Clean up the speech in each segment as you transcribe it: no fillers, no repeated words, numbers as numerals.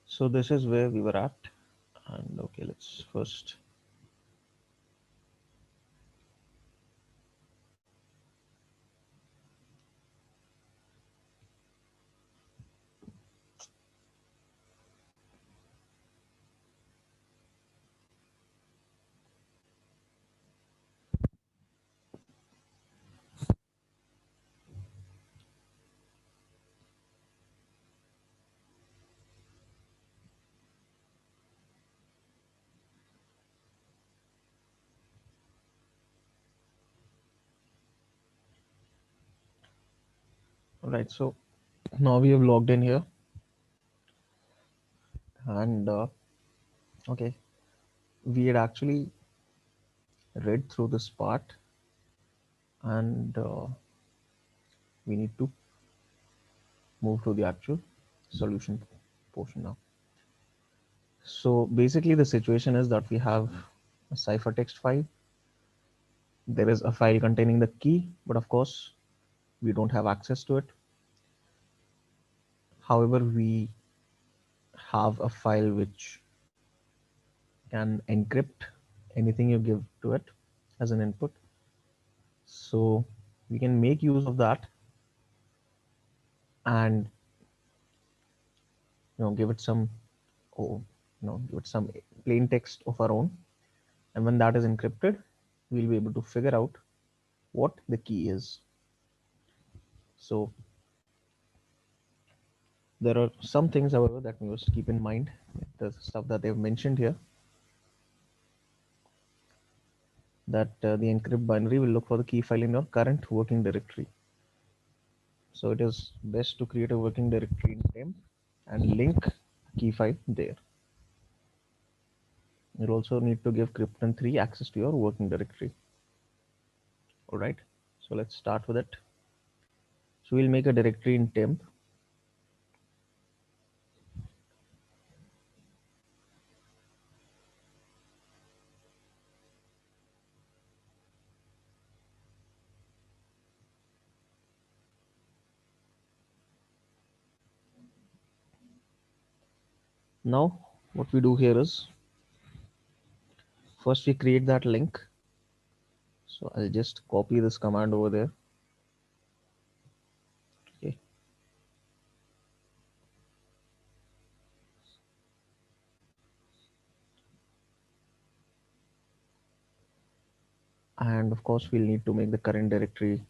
So this is where we were at, and okay, let's first. All right, so now we have logged in here, and okay, we had actually read through this part, and we need to move to the actual solution portion now. So basically the situation is that we have a ciphertext file. There is a file containing the key, but of course we don't have access to it. However, we have a file which can encrypt anything you give to it as an input. So we can make use of that and give it some oh, give it some plain text of our own. And when that is encrypted, we'll be able to figure out what the key is. So there are some things, however, that we must keep in mind. The stuff that they've mentioned here, that the encrypt binary will look for the key file in your current working directory. So it is best to create a working directory in temp and link key file there. You'll also need to give Krypton 3 access to your working directory. All right, so let's start with it. So we'll make a directory in temp. Now what we do here is first we create that link. So I'll just copy this command over there. Okay. And of course we'll need to make the current directory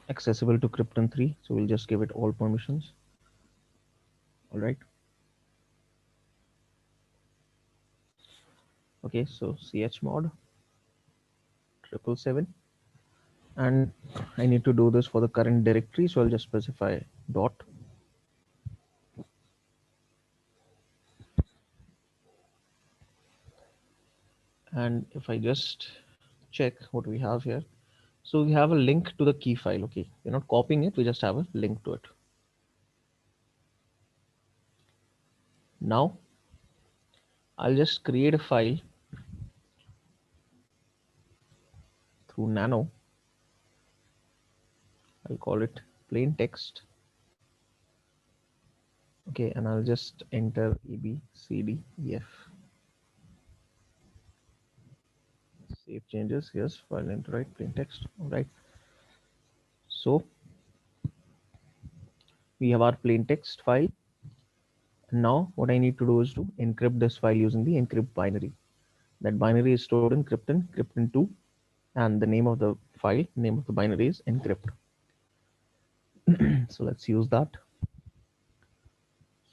accessible to Krypton 3. So we'll just give it all permissions. All right. Okay, so chmod 777, and I need to do this for the current directory. So I'll just specify dot. And if I just check what we have here, so we have a link to the key file. Okay, we're not copying it, we just have a link to it. Now I'll just create a file through nano. I'll call it plain text. Okay, and I'll just enter ABCDEF. Save changes. Yes, file enter right plain text. All right. So we have our plain text file. Now what I need to do is to encrypt this file using the encrypt binary. That binary is stored in Krypton 2, and the name of the file, name of the binary is encrypt. So let's use that.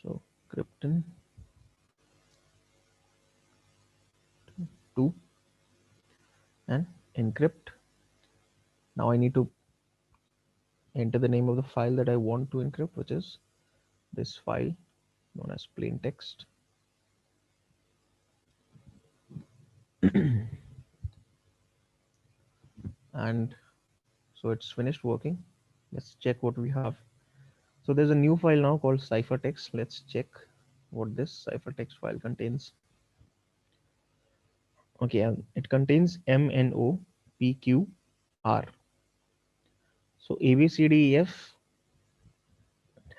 So Krypton 2 and encrypt. Now I need to enter the name of the file that I want to encrypt, which is this file known as plain text. And so it's finished working. Let's check what we have. So there's a new file now called ciphertext. Let's check what this ciphertext file contains. Okay, and it contains MNOPQR. So ABCDEF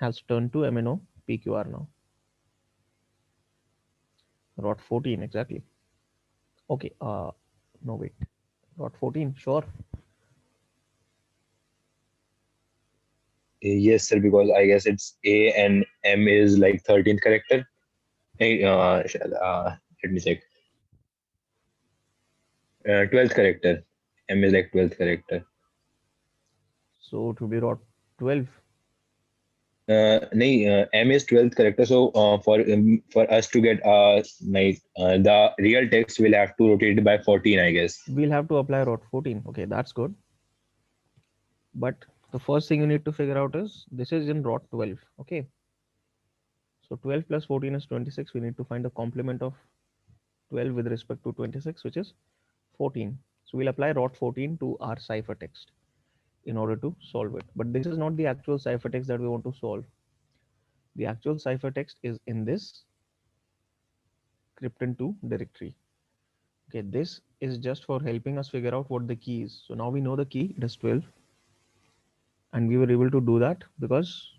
has turned to MNO PQR now. ROT 14 exactly. Okay. No wait. ROT 14. Sure. Yes, sir, because I guess it's A and M is like 13th character. Hey, let me check. 12th character. M is like 12th character. So it would be ROT 12. Nahi, M is 12th character. So for us to get the real text, we'll have to rotate it by 14, I guess. We'll have to apply ROT 14. Okay, that's good. But the first thing you need to figure out is this is in ROT 12. Okay. So 12 plus 14 is 26. We need to find the complement of 12 with respect to 26, which is 14. So we'll apply ROT 14 to our ciphertext in order to solve it. But this is not the actual ciphertext that we want to solve. The actual ciphertext is in this Krypton 2 directory. Okay, this is just for helping us figure out what the key is. So now we know the key, it is 12. And we were able to do that because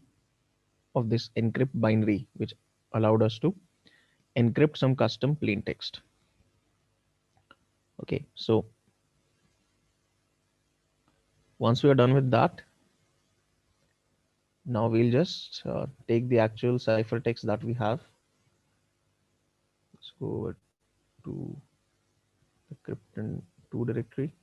of this encrypt binary, which allowed us to encrypt some custom plain text. Okay, so once we are done with that, now we'll just take the actual ciphertext that we have. Let's go over to the Krypton 2 directory.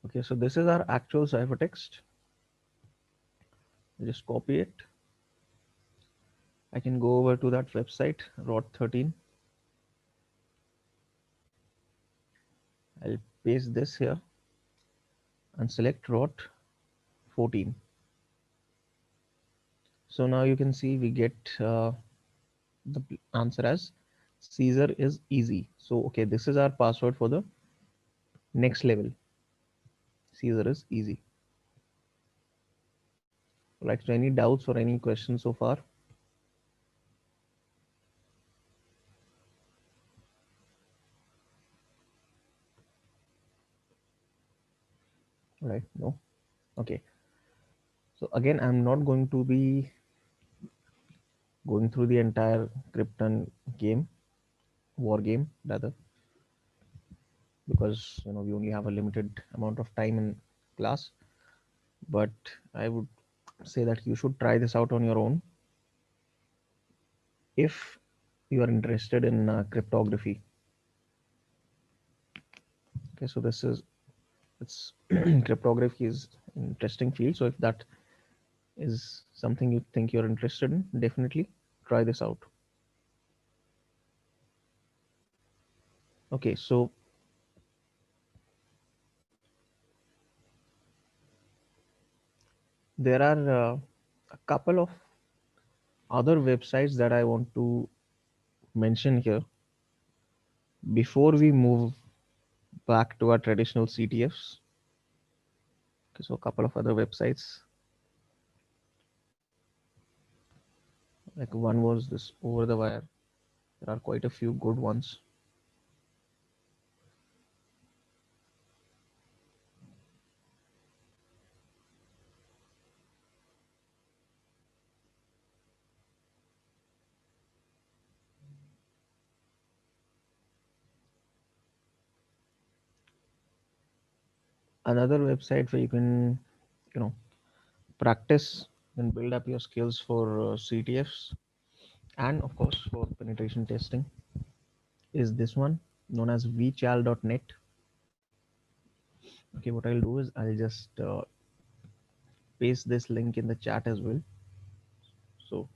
Okay, so this is our actual ciphertext. Just copy it. I can go over to that website, ROT13. I'll paste this here and select ROT14. So now you can see we get the answer as Caesar is easy. So okay, this is our password for the next level. Caesar is easy. Right, so any doubts or any questions so far? Right, no. Okay, so again, I'm not going to be going through the entire Krypton game, war game rather, because we only have a limited amount of time in class. But I would say that you should try this out on your own if you are interested in cryptography. Okay, so this is it's cryptography is an interesting field. So if that is something you think you're interested in, definitely try this out. Okay, so there are a couple of other websites that I want to mention here before we move back to our traditional CTFs. Okay, so a couple of other websites, like one was this Over the Wire. There are quite a few good ones. Another website where you can, you know, practice and build up your skills for CTFs and of course for penetration testing is this one known as vchal.net. Okay, what I'll do is I'll just paste this link in the chat as well. So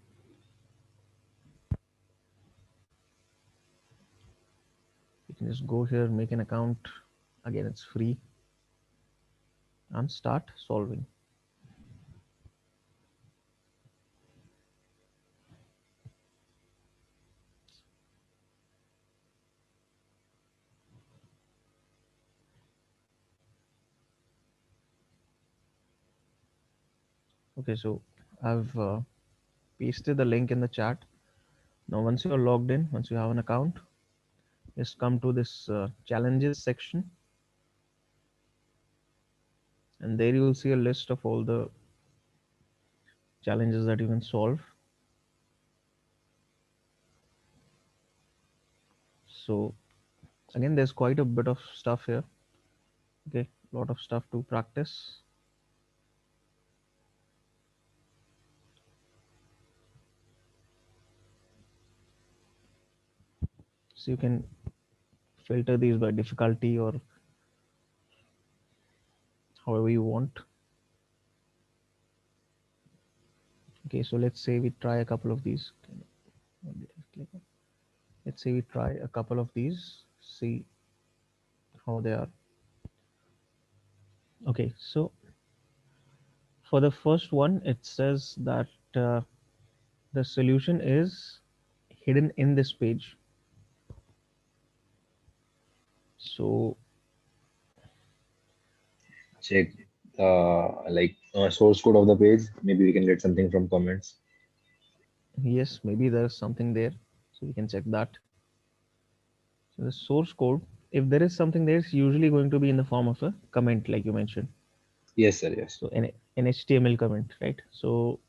you can just go here, make an account. Again, it's free and start solving. Okay, so I've pasted the link in the chat. Now, once you're logged in, once you have an account, just come to this challenges section, and there you will see a list of all the challenges that you can solve. So again, there's quite a bit of stuff here. Okay, a lot of stuff to practice. So you can filter these by difficulty or however you want. Okay, so let's say we try a couple of these. Let's say we try a couple of these, see how they are. Okay, so for the first one, it says that the solution is hidden in this page. So Check the source code of the page. Maybe we can get something from comments. yes, maybe there's something there. So we can check that. So the source code, if there is something there, it's usually going to be in the form of a comment, like you mentioned. Yes, sir. Yes. So an HTML comment, right? So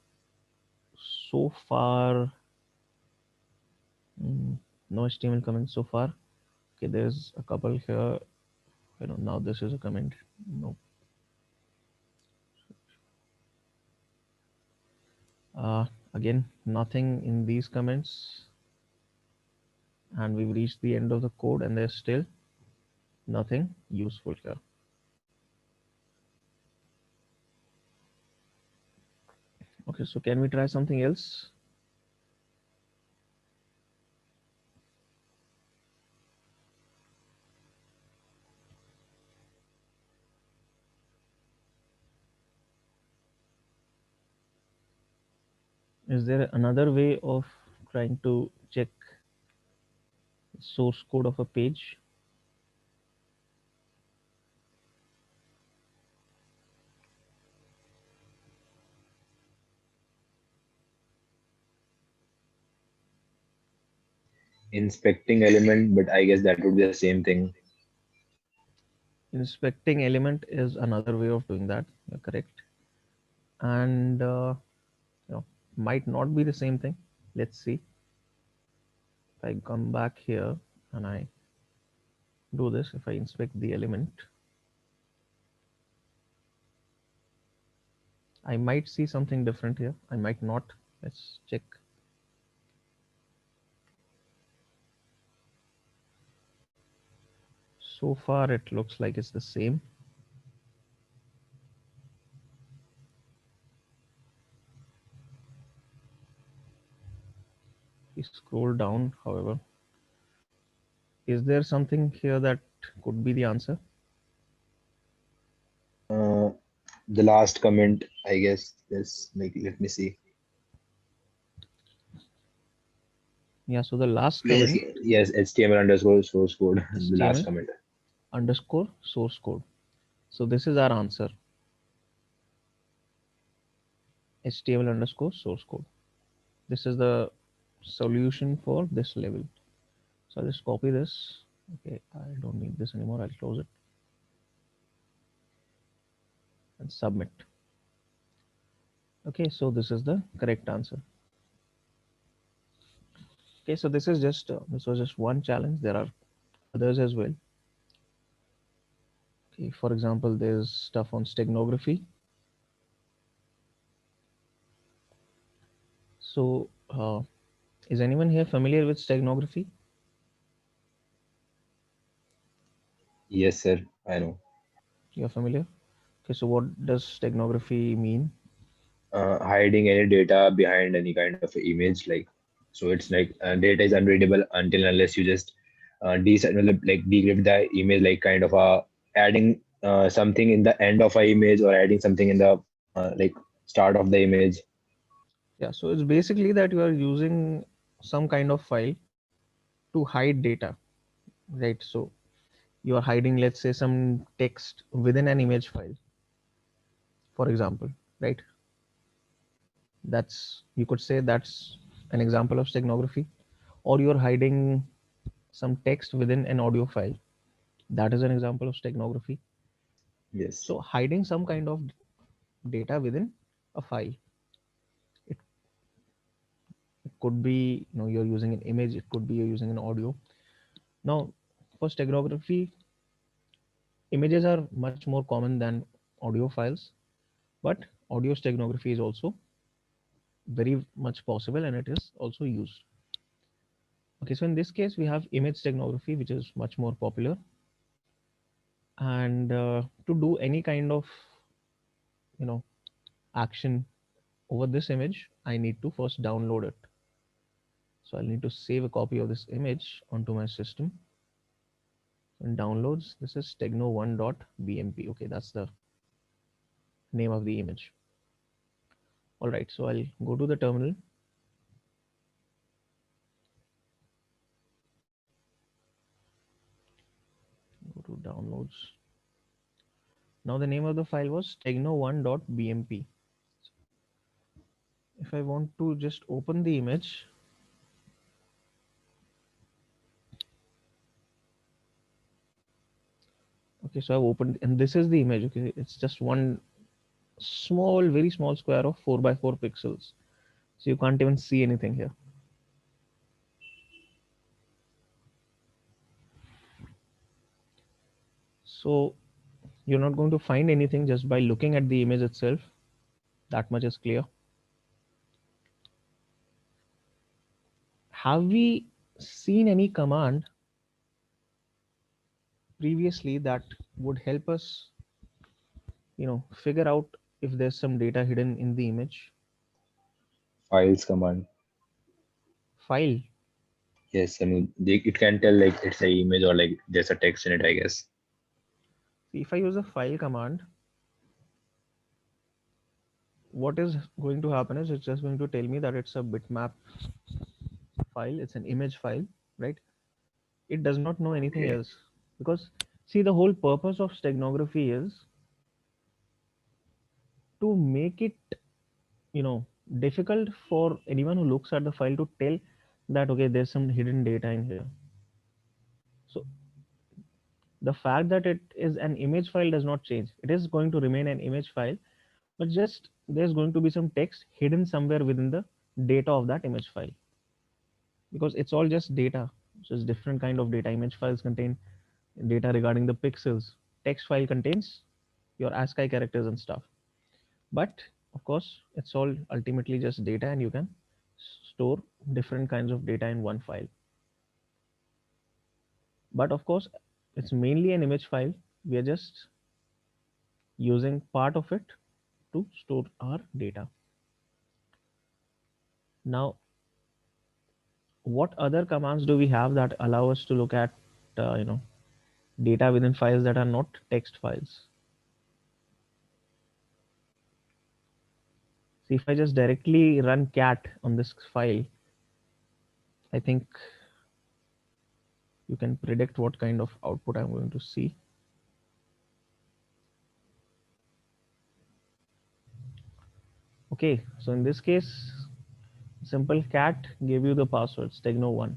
so far, no HTML comments so far. Okay, there's a couple here. Now this is a comment. No. Again, nothing in these comments, and we've reached the end of the code, and there's still nothing useful here. Okay, so can we try something else? Is there another way of trying to check source code of a page? Inspecting element, but I guess that would be the same thing. Inspecting element is another way of doing that. You're correct, and you know, might not be the same thing. Let's see. If I come back here and I do this, if I inspect the element, I might see something different here. I might not. Let's check. So far, it looks like it's the same. We scroll down, however, is there something here that could be the answer? Uh, the last comment, I guess. Yes. Let me see. Yeah, so the last Yes. comment, Yes. HTML underscore source code. The last HTML comment. underscore source code. So this is our answer, HTML underscore source code. This is the solution for this level. So I'll just copy this. Okay, I don't need this anymore. I'll close it and submit. Okay, so this is the correct answer. Okay, so this was just one challenge. There are others as well. Okay, for example, there's stuff on stegnography. So is anyone here familiar with stegnography? Yes, sir. I know. You're familiar? Okay, so what does stegnography mean? Hiding any data behind any kind of image, so it's like data is unreadable until unless you just decrypt the image, like kind of adding something in the end of a image or adding something in the start of the image. Yeah, so it's basically that you are using some kind of file to hide data, right? So you are hiding, let's say, some text within an image file, for example, right? You could say that's an example of steganography. Or you're hiding some text within an audio file. That is an example of stegnography. Yes. So hiding some kind of data within a file. It, it could be, you're using an image, it could be you're using an audio. Now, for steganography, images are much more common than audio files, but audio steganography is also very much possible and it is also used. Okay, so in this case, we have image steganography, which is much more popular. And to do any kind of, you know, action over this image, I need to first download it. So I'll need to save a copy of this image onto my system. In downloads, this is stegno1.bmp. Okay, that's the name of the image. All right, so I'll go to the terminal. Go to downloads. Now the name of the file was stegno1.bmp. If I want to just open the image, okay, so I've opened, and this is the image. Okay, it's just one small, very small square of 4 by 4 pixels. So you can't even see anything here. So you're not going to find anything just by looking at the image itself. That much is clear. Have we seen any command previously that would help us, figure out if there's some data hidden in the image Files command. file? Yes, I mean it can tell like it's a image or like there's a text in it, I guess. If I use a file command, what is going to happen is it's just going to tell me that it's a bitmap file, it's an image file, right? It does not know anything Okay. else, because see, the whole purpose of steganography is to make it, you know difficult for anyone who looks at the file to tell that okay, there's some hidden data in here. So the fact that it is an image file does not change. It is going to remain an image file, but just there's going to be some text hidden somewhere within the data of that image file, because it's all just data. So it's different kind of data. Image files contain data regarding the pixels. Text file contains your ASCII characters and stuff. But of course, it's all ultimately just data, and you can store different kinds of data in one file. But of course, it's mainly an image file. We are just using part of it to store our data. Now, what other commands do we have that allow us to look at, uh, you know, data within files that are not text files? See, if I just directly run cat on this file, I think you can predict what kind of output I'm going to see. Okay, so in this case, simple cat gave you the password stegno1.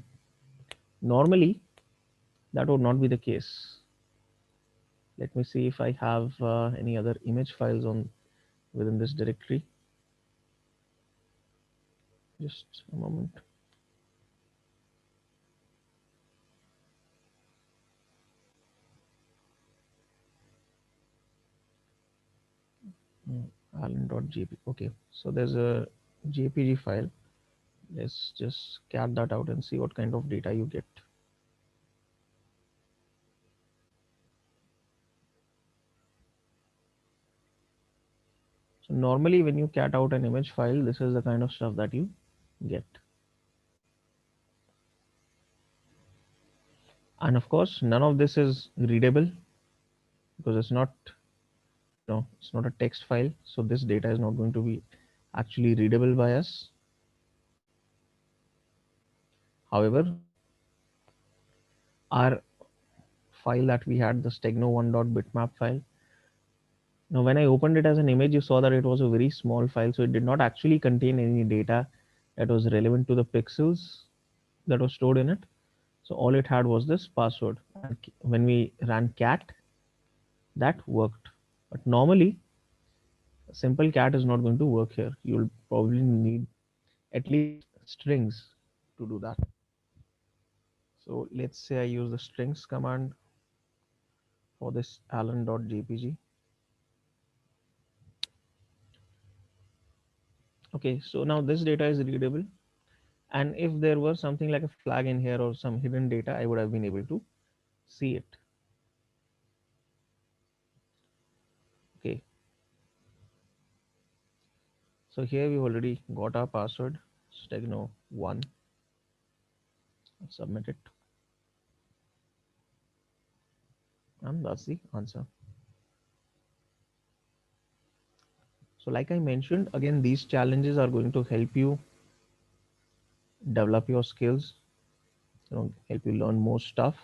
Normally, that would not be the case. Let me see if I have any other image files on within this directory. Just a moment. Allen.jpg. Okay, so there's a JPG file. Let's just cat that out and see what kind of data you get. So normally when you cat out an image file, this is the kind of stuff that you get. And of course, none of this is readable because it's not, it's not a text file. So this data is not going to be actually readable by us. However, our file that we had, the stegno1.bitmap file, now when I opened it as an image, you saw that it was a very small file. So it did not actually contain any data that was relevant to the pixels that was stored in it. So all it had was this password, and when we ran cat, that worked. But normally, a simple cat is not going to work here. You'll probably need at least strings to do that. So let's say I use the strings command for this allen.jpg. Okay, so now this data is readable, and if there was something like a flag in here or some hidden data, I would have been able to see it. Okay, so here we've already got our password, stegno1. Submit it, and that's the answer. So like I mentioned, again, these challenges are going to help you develop your skills, help you learn more stuff.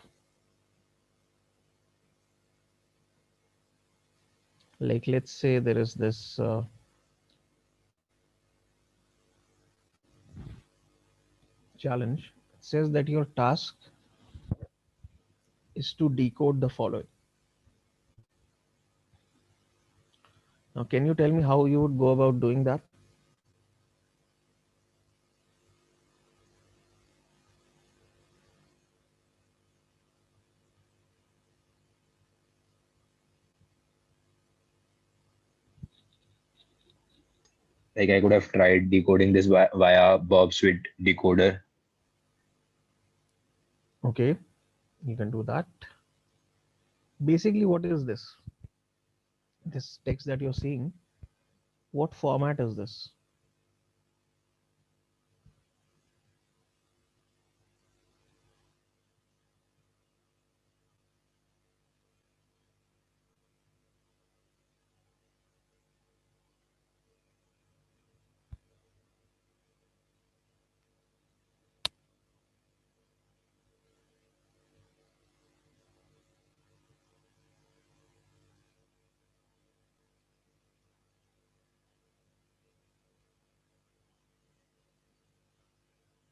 Like let's say there is this challenge. It says that your task is to decode the following. Now, can you tell me how you would go about doing that? Like I could have tried decoding this via Bob Sweet decoder. Okay, you can do that. Basically, what is this? This text that you're seeing, what format is this?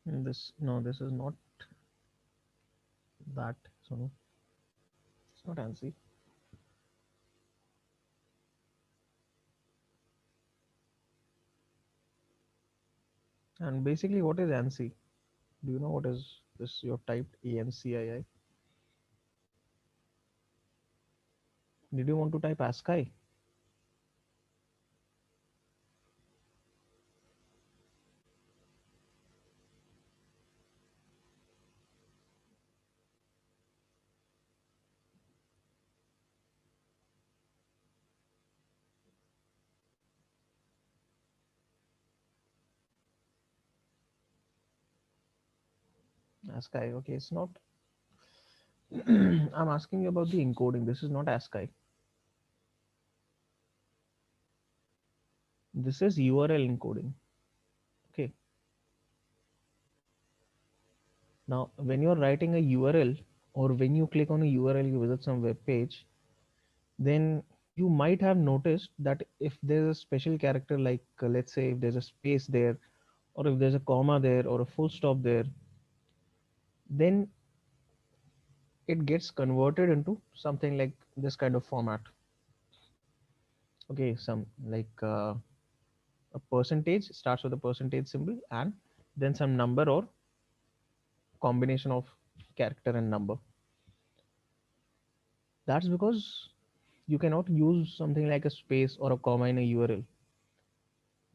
This, no, this is not that. So no, it's not ANSI. And basically, what is ANSI? Do you know what is this? You have typed ANCII. Did you want to type ASCII? ASCII. Okay, it's not. I'm asking you about the encoding. This is not ASCII. This is URL encoding. Okay. Now, when you're writing a URL or when you click on a URL, you visit some web page, then you might have noticed that if there's a special character, like let's say if there's a space there, or if there's a comma there, or a full stop there, then it gets converted into something like this kind of format. Okay, some like a percentage starts with a percentage symbol and then some number or combination of character and number. That's because you cannot use something like a space or a comma in a URL.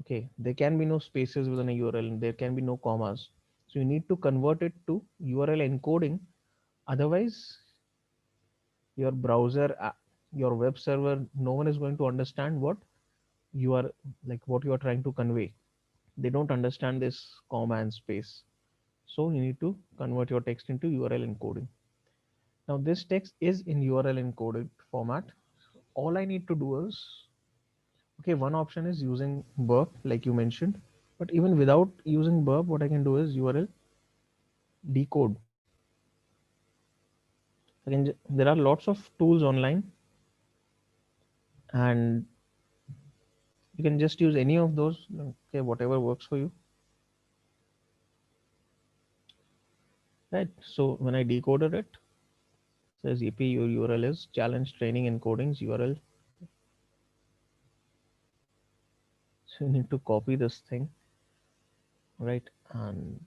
Okay, there can be no spaces within a URL and there can be no commas. So you need to convert it to URL encoding. Otherwise, your browser, your web server, no one is going to understand what you are like, what you are trying to convey. They don't understand this comma and space. So you need to convert your text into URL encoding. Now this text is in URL encoded format. All I need to do is, okay, one option is using burp like you mentioned, but even without using burp, what I can do is URL decode. There are lots of tools online, and you can just use any of those. Okay, whatever works for you. Right. So when I decoded it, says EP your URL is challenge training encodings URL. So you need to copy this thing, right? And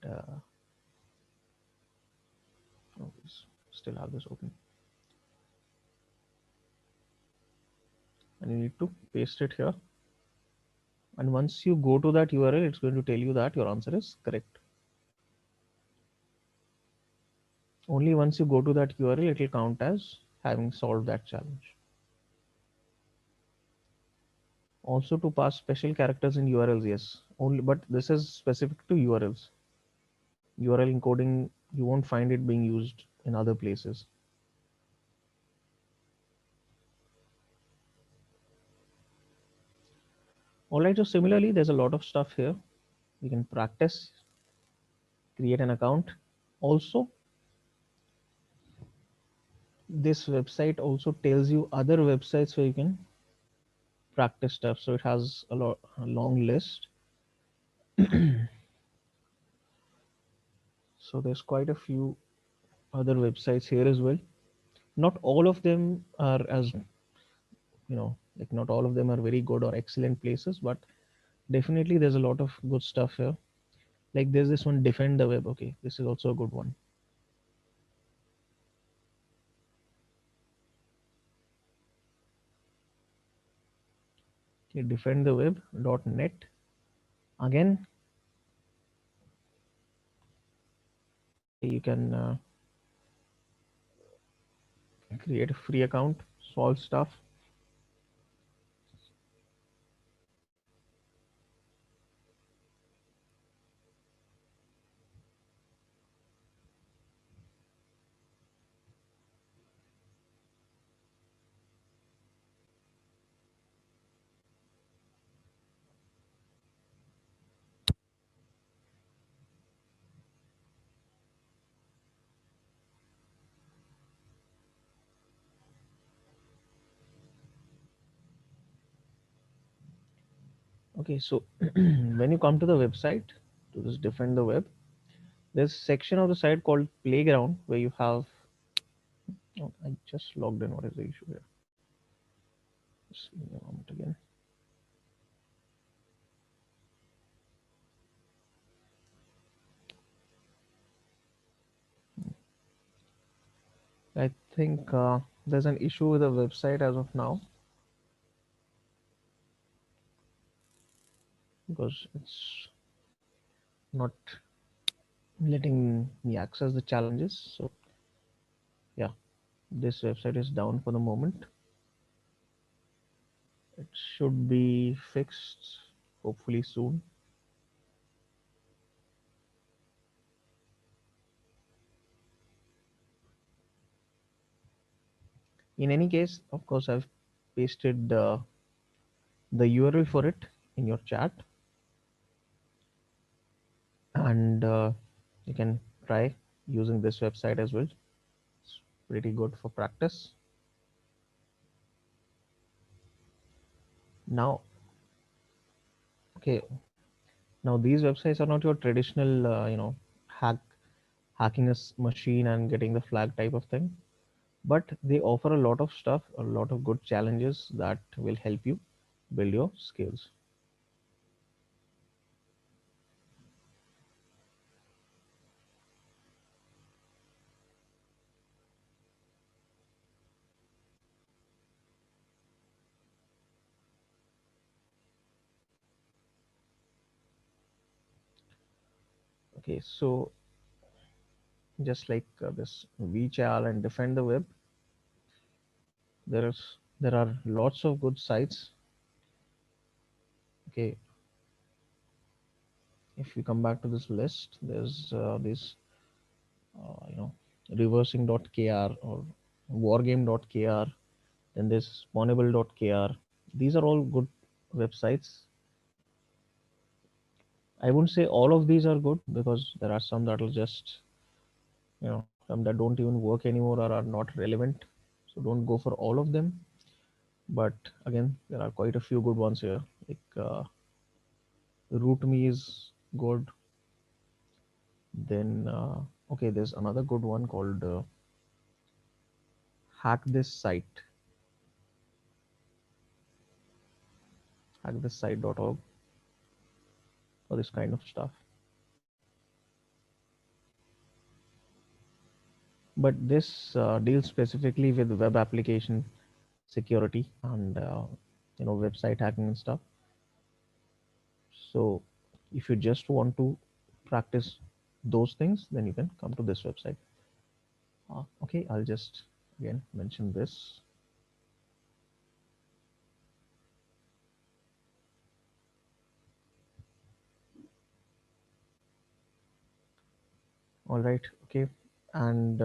oh, still have this open, and you need to paste it here. And once you go to that URL, it's going to tell you that your answer is correct. Only once you go to that URL, it will count as having solved that challenge. Also to pass special characters in URLs, yes. Only, but this is specific to URLs. URL encoding, you won't find it being used in other places. All right. So similarly, there's a lot of stuff here. You can practice, create an account. Also, this website also tells you other websites where you can practice stuff. So it has a long list. So there's quite a few other websites here as well. Not all of them are as like not all of them are very good or excellent places, but definitely there's a lot of good stuff here. Like there's this one, Defend the Web. Okay, this is also a good one. Okay, defendtheweb.net. Again, you can create a free account, solve stuff. Okay, so when you come to the website, to this Defend the Web, there's a section of the site called Playground where you have. Oh, I just logged in. What is the issue here? Just give me a moment again. I think there's an issue with the website as of now because it's not letting me access the challenges. So yeah, this website is down for the moment. It should be fixed hopefully soon. In any case, of course, I've pasted the URL for it in your chat, and you can try using this website as well. It's pretty good for practice. Now, okay, now these websites are not your traditional, hack hacking a machine and getting the flag type of thing, but they offer a lot of stuff, a lot of good challenges that will help you build your skills. Okay, so just like this VChal and Defend the Web, there are lots of good sites. Okay, if we come back to this list, there's this uh, you know reversing.kr or wargame.kr, then there's spawnable.kr. These are all good websites. I wouldn't say all of these are good because there are some that will just, some that don't even work anymore or are not relevant. So don't go for all of them. But again, there are quite a few good ones here. Like RootMe is good. Then Okay, there's another good one called hack this site, hackthisite.org, or this kind of stuff. But this deals specifically with web application security and website hacking and stuff. So if you just want to practice those things, then you can come to this website. Okay, I'll just again mention this. All right, okay, and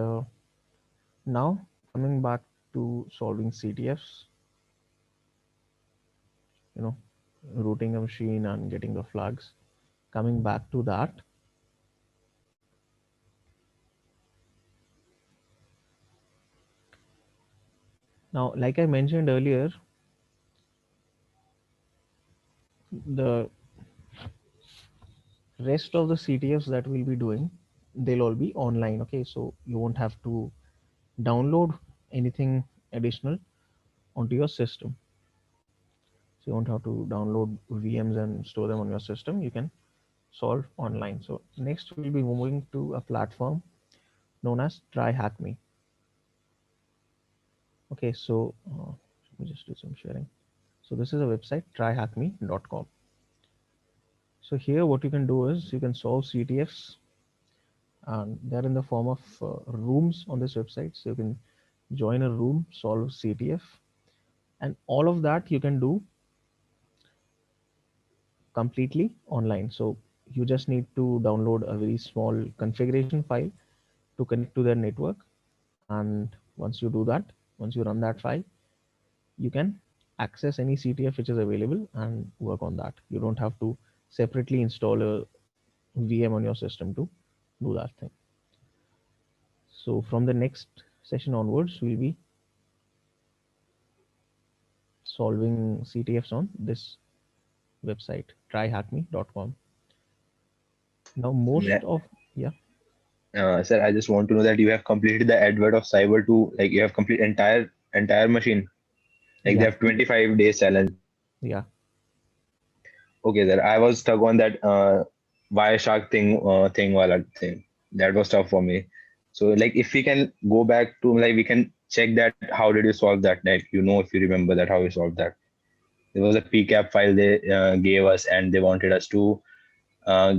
now coming back to solving CTFs, you know, routing a machine and getting the flags. Coming back to that, now, like I mentioned earlier, the rest of the CTFs that we'll be doing, they'll all be online. Okay, so you won't have to download anything additional onto your system. So you won't have to download VMs and store them on your system. You can solve online. So next we'll be moving to a platform known as Try Hack Me. Okay, so let me just do some sharing. So this is a website, tryhackme.com. So here what you can do is you can solve CTFs, and they're in the form of rooms on this website. So you can join a room, solve CTF, and all of that you can do completely online. So you just need to download a very small configuration file to connect to their network. And once you do that, once you run that file, you can access any CTF which is available and work on that. You don't have to separately install a VM on your system to do that thing. So from the next session onwards, we'll be solving CTFs on this website, tryhackme.com. Now, most Yeah. of, yeah, Sir, I just want to know that you have completed the advert of Cyber to like you have completed entire machine. Like they yeah, have 25 days challenge. yeah, Okay, sir. I was stuck on that Wireshark thing wala thing. That was tough for me. So like if we can go back to like we can check that how did you solve that? Like you know if you remember that how you solved that. There was a PCAP file they gave us and they wanted us to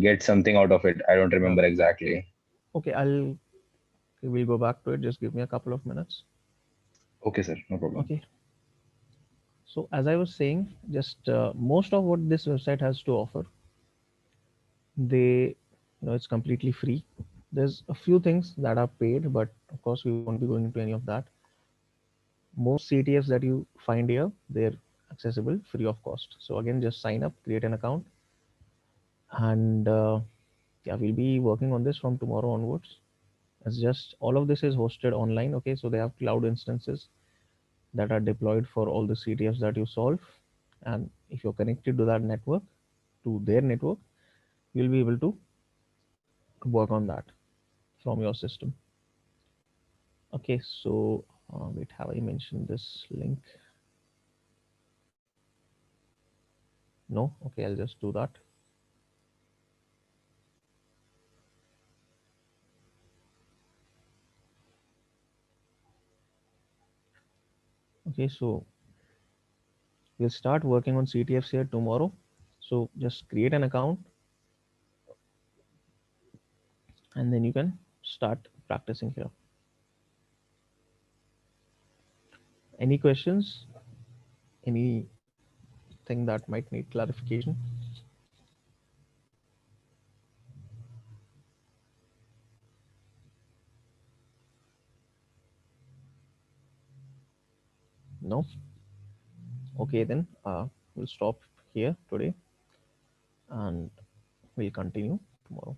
get something out of it. I don't yeah. remember exactly. Okay, we'll go back to it. Just give me a couple of minutes. Okay, sir. No problem. Okay. So as I was saying, just most of what this website has to offer, it's completely free. There's a few things that are paid, but of course we won't be going into any of that. Most CTFs that you find here, they're accessible free of cost. So again, just sign up, create an account, and yeah, we'll be working on this from tomorrow onwards. It's just all of this is hosted online. Okay, so they have cloud instances that are deployed for all the CTFs that you solve, and if you're connected to that network, to their network, you'll be able to work on that from your system. Okay, so wait, have I mentioned this link? No. Okay, I'll just do that. Okay, so we'll start working on CTFs here tomorrow. So just create an account and then you can start practicing here. Any questions? Anything that might need clarification? No. Okay, then we'll stop here today and we'll continue tomorrow.